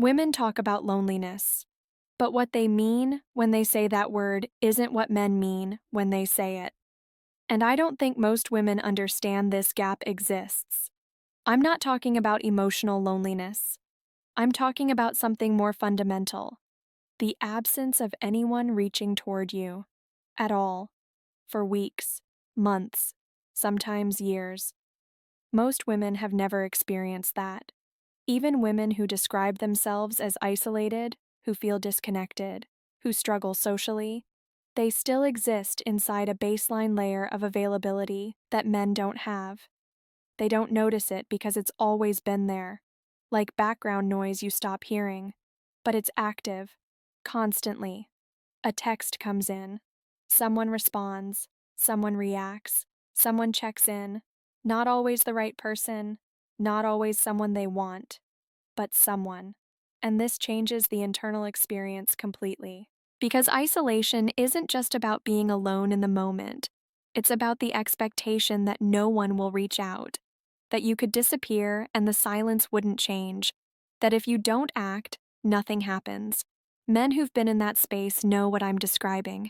Women talk about loneliness, but what they mean when they say that word isn't what men mean when they say it. And I don't think most women understand this gap exists. I'm not talking about emotional loneliness. I'm talking about something more fundamental: the absence of anyone reaching toward you at all, for weeks, months, sometimes years. Most women have never experienced that. Even women who describe themselves as isolated, who feel disconnected, who struggle socially, they still exist inside a baseline layer of availability that men don't have. They don't notice it because it's always been there, like background noise you stop hearing. But it's active, constantly. A text comes in, someone responds, someone reacts, someone checks in. Not always the right person, not always someone they want, but someone. And this changes the internal experience completely. Because isolation isn't just about being alone in the moment, it's about the expectation that no one will reach out, that you could disappear and the silence wouldn't change, that if you don't act, nothing happens. Men who've been in that space know what I'm describing.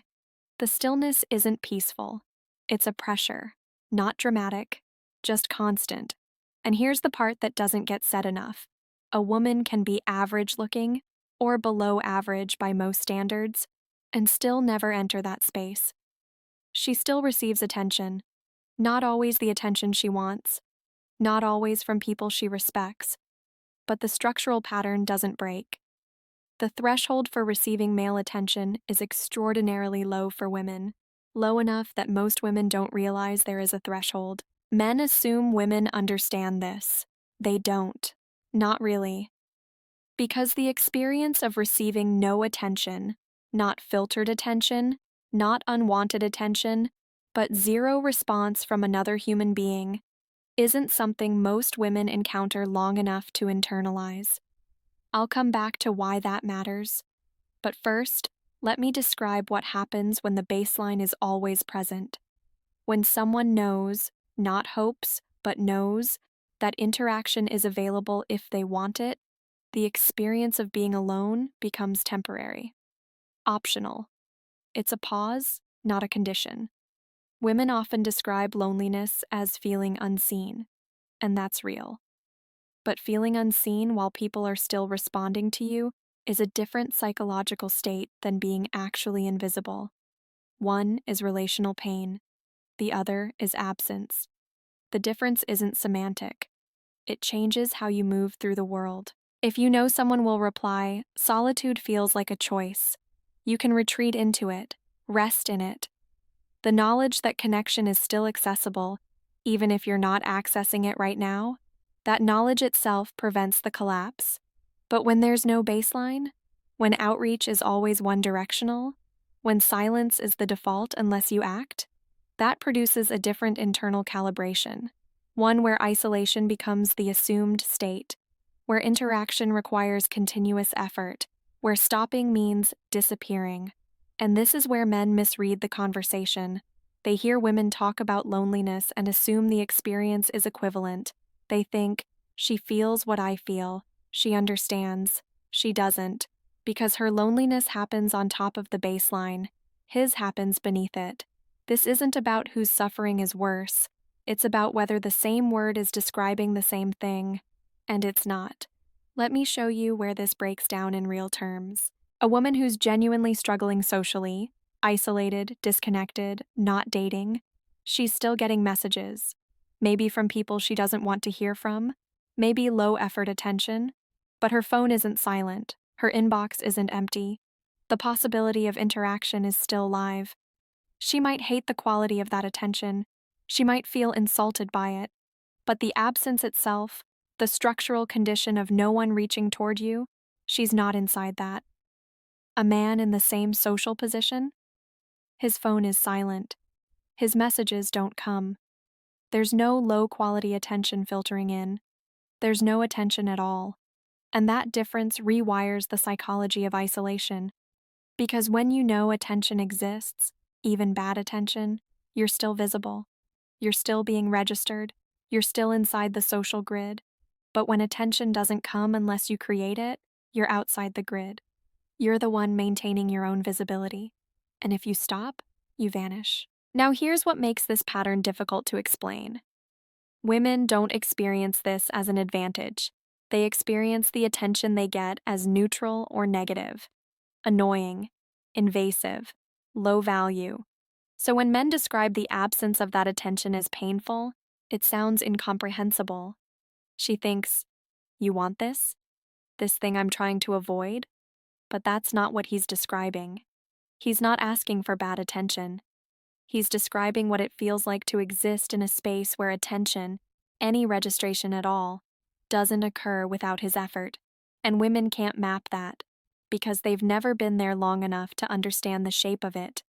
The stillness isn't peaceful, it's a pressure, not dramatic, just constant. And here's the part that doesn't get said enough: a woman can be average looking, or below average by most standards, and still never enter that space. She still receives attention, not always the attention she wants, not always from people she respects, but the structural pattern doesn't break. The threshold for receiving male attention is extraordinarily low for women, low enough that most women don't realize there is a threshold. Men assume women understand this. They don't. Not really. Because the experience of receiving no attention, not filtered attention, not unwanted attention, but zero response from another human being, isn't something most women encounter long enough to internalize. I'll come back to why that matters. But first, let me describe what happens when the baseline is always present. When someone knows, not hopes, but knows, that interaction is available if they want it, the experience of being alone becomes temporary, optional. It's a pause, not a condition. Women often describe loneliness as feeling unseen, and that's real. But feeling unseen while people are still responding to you is a different psychological state than being actually invisible. One is relational pain, the other is absence. The difference isn't semantic. It changes how you move through the world. If you know someone will reply, solitude feels like a choice. You can retreat into it, rest in it. The knowledge that connection is still accessible, even if you're not accessing it right now, that knowledge itself prevents the collapse. But when there's no baseline, when outreach is always one-directional, when silence is the default unless you act, that produces a different internal calibration, one where isolation becomes the assumed state, where interaction requires continuous effort, where stopping means disappearing. And this is where men misread the conversation. They hear women talk about loneliness and assume the experience is equivalent. They think, she feels what I feel, she understands. She doesn't, because her loneliness happens on top of the baseline. His happens beneath it. This isn't about whose suffering is worse. It's about whether the same word is describing the same thing. And it's not. Let me show you where this breaks down in real terms. A woman who's genuinely struggling socially, isolated, disconnected, not dating, she's still getting messages. Maybe from people she doesn't want to hear from, maybe low-effort attention, but her phone isn't silent, her inbox isn't empty. The possibility of interaction is still live. She might hate the quality of that attention, she might feel insulted by it, but the absence itself, the structural condition of no one reaching toward you, she's not inside that. A man in the same social position? His phone is silent. His messages don't come. There's no low-quality attention filtering in. There's no attention at all. And that difference rewires the psychology of isolation. Because when you know attention exists, even bad attention, you're still visible. You're still being registered. You're still inside the social grid. But when attention doesn't come unless you create it, you're outside the grid. You're the one maintaining your own visibility. And if you stop, you vanish. Now, here's what makes this pattern difficult to explain. Women don't experience this as an advantage. They experience the attention they get as neutral or negative, annoying, invasive, low value. So when men describe the absence of that attention as painful, it sounds incomprehensible. She thinks, "You want this? This thing I'm trying to avoid?" But that's not what he's describing. He's not asking for bad attention. He's describing what it feels like to exist in a space where attention, any registration at all, doesn't occur without his effort. And women can't map that, because they've never been there long enough to understand the shape of it.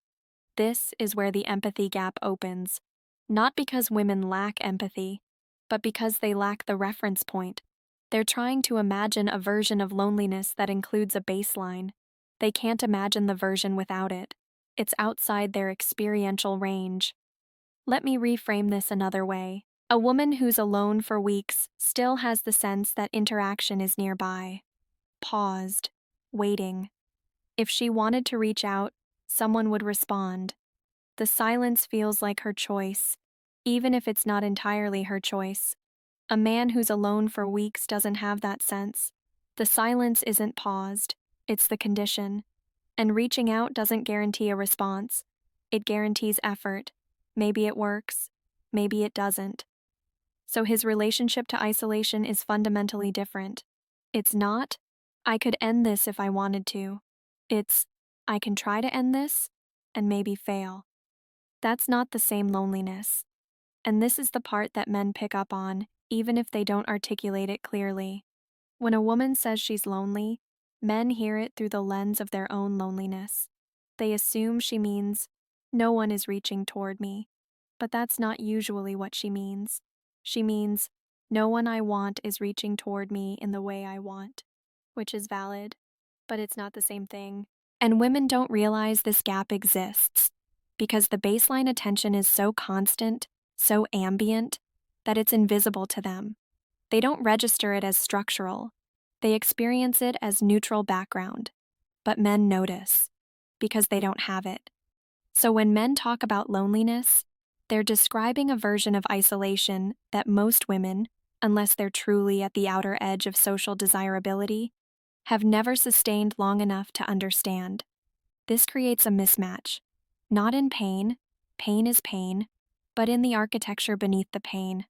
This is where the empathy gap opens, not because women lack empathy, but because they lack the reference point. They're trying to imagine a version of loneliness that includes a baseline. They can't imagine the version without it. It's outside their experiential range. Let me reframe this another way. A woman who's alone for weeks still has the sense that interaction is nearby, paused, waiting. If she wanted to reach out, someone would respond. The silence feels like her choice, even if it's not entirely her choice. A man who's alone for weeks doesn't have that sense. The silence isn't paused, it's the condition. And reaching out doesn't guarantee a response. It guarantees effort. Maybe it works, maybe it doesn't. So his relationship to isolation is fundamentally different. It's not, "I could end this if I wanted to." It's, "I can try to end this and maybe fail." That's not the same loneliness. And this is the part that men pick up on, even if they don't articulate it clearly. When a woman says she's lonely, men hear it through the lens of their own loneliness. They assume she means, "No one is reaching toward me." But that's not usually what she means. She means, "No one I want is reaching toward me in the way I want," which is valid, but it's not the same thing. And women don't realize this gap exists because the baseline attention is so constant, so ambient, that it's invisible to them. They don't register it as structural. They experience it as neutral background. But men notice, because they don't have it. So when men talk about loneliness, they're describing a version of isolation that most women, unless they're truly at the outer edge of social desirability, have never sustained long enough to understand. This creates a mismatch, not in pain is pain, but in the architecture beneath the pain,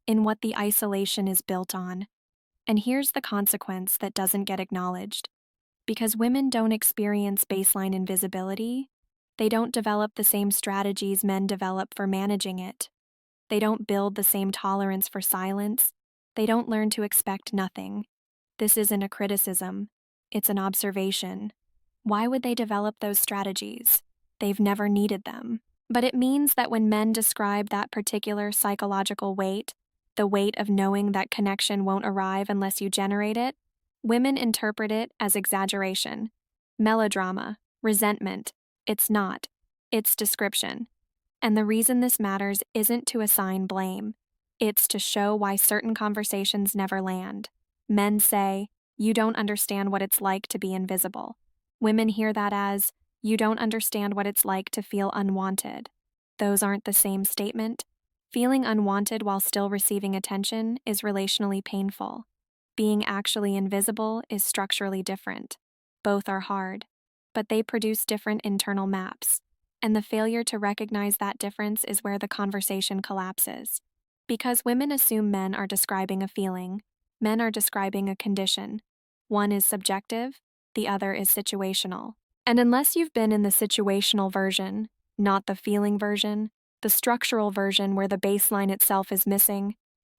in what the isolation is built on. And here's the consequence that doesn't get acknowledged. Because women don't experience baseline invisibility, they don't develop the same strategies men develop for managing it. They don't build the same tolerance for silence. They don't learn to expect nothing. This isn't a criticism, it's an observation. Why would they develop those strategies? They've never needed them. But it means that when men describe that particular psychological weight, the weight of knowing that connection won't arrive unless you generate it, women interpret it as exaggeration, melodrama, resentment. It's not. It's description. And the reason this matters isn't to assign blame. It's to show why certain conversations never land. Men say, "You don't understand what it's like to be invisible." Women hear that as, "You don't understand what it's like to feel unwanted." Those aren't the same statement. Feeling unwanted while still receiving attention is relationally painful. Being actually invisible is structurally different. Both are hard, but they produce different internal maps. And the failure to recognize that difference is where the conversation collapses. Because women assume men are describing a feeling, men are describing a condition. One is subjective, the other is situational. And unless you've been in the situational version, not the feeling version, the structural version where the baseline itself is missing,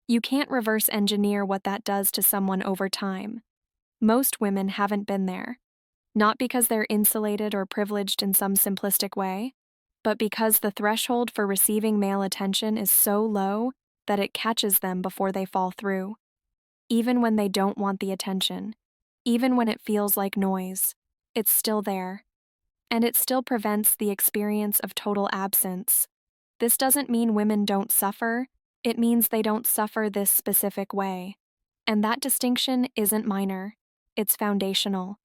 you can't reverse engineer what that does to someone over time. Most women haven't been there. Not because they're insulated or privileged in some simplistic way, but because the threshold for receiving male attention is so low that it catches them before they fall through. Even when they don't want the attention, even when it feels like noise, it's still there. And it still prevents the experience of total absence. This doesn't mean women don't suffer, it means they don't suffer this specific way. And that distinction isn't minor. It's foundational.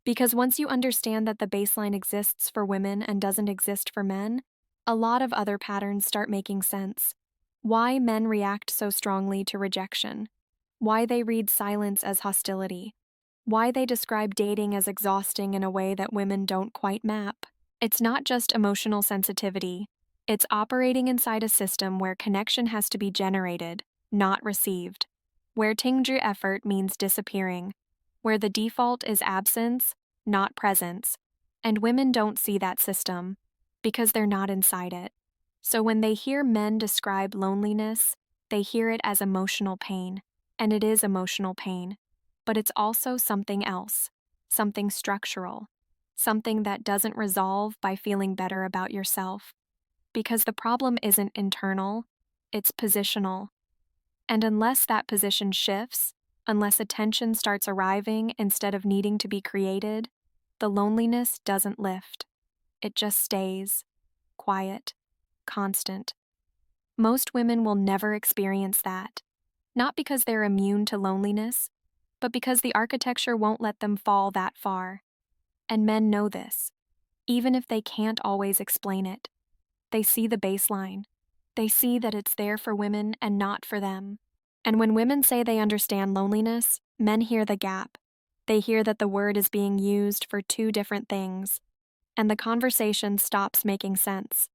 Because once you understand that the baseline exists for women and doesn't exist for men, a lot of other patterns start making sense. Why men react so strongly to rejection, why they read silence as hostility, why they describe dating as exhausting in a way that women don't quite map. It's not just emotional sensitivity, it's operating inside a system where connection has to be generated, not received, where tinged effort means disappearing, where the default is absence, not presence, and women don't see that system because they're not inside it. So when they hear men describe loneliness, they hear it as emotional pain, and it is emotional pain, but it's also something else, something structural, something that doesn't resolve by feeling better about yourself. Because the problem isn't internal, it's positional. And unless that position shifts, unless attention starts arriving instead of needing to be created, the loneliness doesn't lift. It just stays quiet, constant. Most women will never experience that, not because they're immune to loneliness, but because the architecture won't let them fall that far. And men know this, even if they can't always explain it. They see the baseline. They see that it's there for women and not for them. And when women say they understand loneliness, men hear the gap. They hear that the word is being used for two different things, and the conversation stops making sense.